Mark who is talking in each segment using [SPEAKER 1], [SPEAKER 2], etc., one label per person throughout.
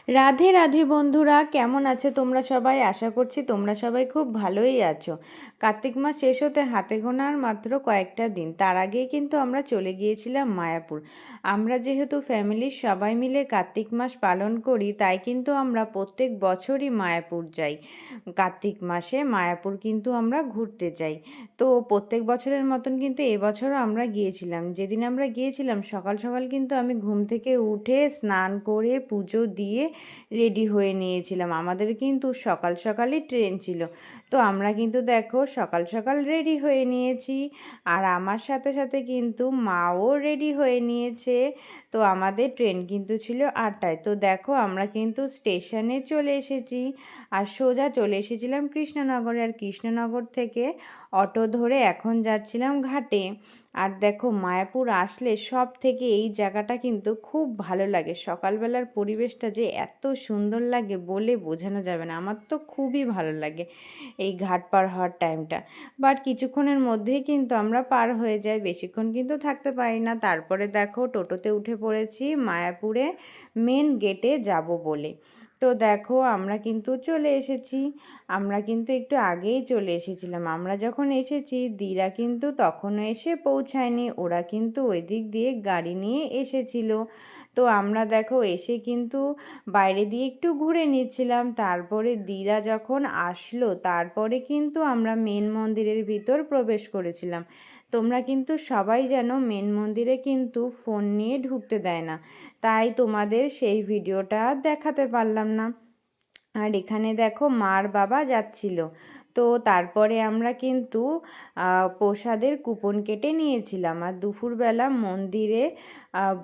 [SPEAKER 1] রাধে রাধে বন্ধুরা, কেমন আছো তোমরা সবাই? আশা করছি তোমরা সবাই খুব ভালোই আছো। কার্তিক মাস শেষ হতে হাতে গোনা আর মাত্র কয়েকটা দিন, তার আগেই কিন্তু আমরা চলে গিয়েছিলাম মায়াপুর। আমরা যেহেতু ফ্যামিলির সবাই মিলে কার্তিক মাস পালন করি, তাই কিন্তু আমরা প্রত্যেক বছরই মায়াপুর যাই। কার্তিক মাসে মায়াপুর কিন্তু আমরা ঘুরতে যাই। তো প্রত্যেক বছরের মতন কিন্তু এবছরও আমরা গিয়েছিলাম। যেদিন আমরা গিয়েছিলাম সকাল সকাল কিন্তু আমি ঘুম থেকে উঠে স্নান করে পুজো দিয়ে রেডি হয়ে নিয়েছিলাম। আমাদের কিন্তু সকাল সকালই ট্রেন ছিল। তো আমরা কিন্তু দেখো সকাল সকাল রেডি হয়ে নিয়েছি, আর আমার সাথে সাথে কিন্তু মাও রেডি হয়ে নিয়েছে। তো আমাদের ট্রেন কিন্তু ছিল 8টায়। তো দেখো আমরা কিন্তু স্টেশনে চলে এসেছি, আর সোজা চলে এসেছিলাম কৃষ্ণনগরে, আর কৃষ্ণনগর থেকে অটো ধরে এখন যাচ্ছিলাম ঘাটে। আর দেখো মায়াপুর আসলে সব থেকে এই জায়গাটা কিন্তু খুব ভালো লাগে। সকালবেলার পরিবেশটা যে এত সুন্দর লাগে বলে বোঝানো যাবে না, আমার তো খুবই ভালো লাগে এই ঘাট পার হওয়ার টাইমটা। বাট কিছুক্ষণের মধ্যেই কিন্তু আমরা পার হয়ে যাই, বেশিক্ষণ কিন্তু থাকতে পারি না। তারপরে দেখো টোটোতে উঠে পড়েছি মায়াপুরে মেন গেটে যাব বলে। তো দেখো আমরা কিন্তু চলে এসেছি। আমরা কিন্তু একটু আগেই চলে এসেছিলাম। আমরা যখন এসেছি দিরা কিন্তু তখনও এসে পৌঁছায়নি, ওরা কিন্তু ওই দিক দিয়ে গাড়ি নিয়ে এসেছিল। তো আমরা দেখো এসে কিন্তু বাইরে দিয়ে একটু ঘুরে নিচ্ছিলাম। তারপরে দিরা যখন আসলো তারপরে কিন্তু আমরা মেন মন্দিরের ভিতর প্রবেশ করেছিলাম। তোমরা কিন্তু সবাই জানো মেন মন্দিরে কিন্তু ফোন নিয়ে ঢুকতে দেয় না, তাই তোমাদের সেই ভিডিওটা দেখাতে পারলাম না। আর এখানে দেখো মার বাবা যাচ্ছিল। তো তারপরে আমরা কিন্তু প্রসাদের কুপন কেটে নিয়েছিলাম, আর দুপুরবেলা মন্দিরে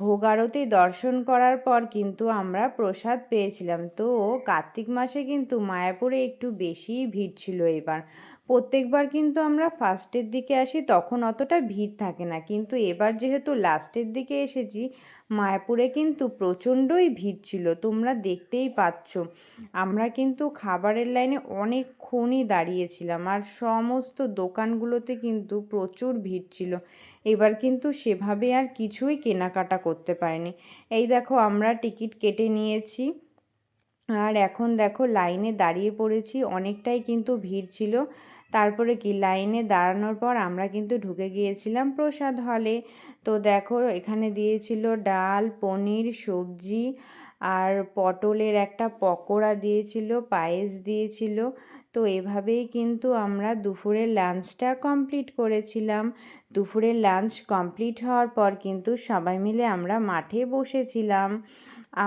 [SPEAKER 1] ভোগ আরতি দর্শন করার পর কিন্তু আমরা প্রসাদ পেয়েছিলাম। তো কার্তিক মাসে কিন্তু মায়াপুরে একটু বেশিই ভিড় ছিল এবার। প্রত্যেকবার কিন্তু আমরা ফার্স্টের দিকে আসি, তখন অতটা ভিড় থাকে না, কিন্তু এবার যেহেতু লাস্টের দিকে এসেছি মায়াপুরে কিন্তু প্রচণ্ডই ভিড় ছিল, তোমরা দেখতেই পাচ্ছ। আমরা কিন্তু খাবারের লাইনে অনেকক্ষণই দাঁড়িয়েছিলাম, আর সমস্ত দোকানগুলোতে কিন্তু প্রচুর ভিড় ছিল। এবার কিন্তু সেভাবে আর কিছুই কেনাকাটা করতে পারিনি। এই দেখো আমরা টিকিট কেটে নিয়েছি, আর এখন দেখো লাইনে দাঁড়িয়ে পড়েছি, অনেকটাই কিন্তু ভিড় ছিল। তারপরে কি লাইনে দাঁড়ানোর পর আমরা কিন্তু ঢুকে গিয়েছিলাম প্রসাদ হলে। তো দেখো এখানে দিয়েছিল ডাল, পনির, সবজি, আর পটলের একটা পকোড়া দিয়েছিল, পায়েস দিয়েছিল। তো এভাবেই কিন্তু আমরা দুপুরের লাঞ্চটা কমপ্লিট করেছিলাম। দুপুরের লাঞ্চ কমপ্লিট হওয়ার পর কিন্তু সবাই মিলে আমরা মাঠে বসেছিলাম।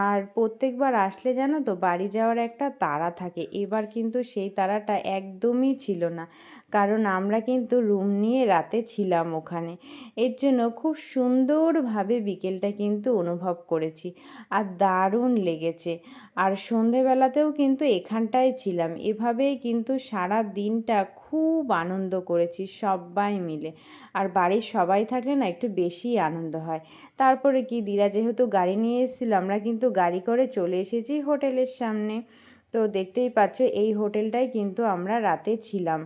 [SPEAKER 1] আর প্রত্যেকবার আসলে জানো তো বাড়ি যাওয়ার একটা তাড়া থাকে, এবার কিন্তু সেই তাড়াটা একদমই ছিল না, কারণ আমরা কিন্তু রুম নিয়ে রাতে ছিলাম ওখানে। এর জন্য খুব সুন্দরভাবে বিকেলটা কিন্তু অনুভব করেছি, আর দারুণ লেগেছে। আর সন্ধেবেলাতেও কিন্তু এখানটায় ছিলাম, এভাবেই কিন্তু সারা দিনটা খুব আনন্দ করেছি সবাই মিলে। আর বাড়ির সবাই থাকলে না একটু বেশি আনন্দ হয়। তারপরে কি দিরা যেহেতু গাড়ি নিয়ে এসেছিলো, আমরা কিন্তু গাড়ি করে চলে এসেছি হোটেলের সামনে। তো দেখতেই পাচ্ছ এই হোটেলটাই কিন্তু আমরা রাতে ছিলাম।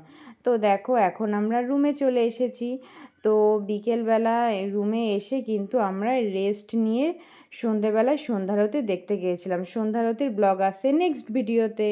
[SPEAKER 1] তো দেখো এখন আমরা রুমে চলে এসেছি। তো বিকেলবেলা রুমে এসে কিন্তু আমরা রেস্ট নিয়ে সন্ধেবেলায় সন্ধ্যারতি দেখতে গিয়েছিলাম। সন্ধ্যারতির ব্লগ আসে নেক্সট ভিডিওতে।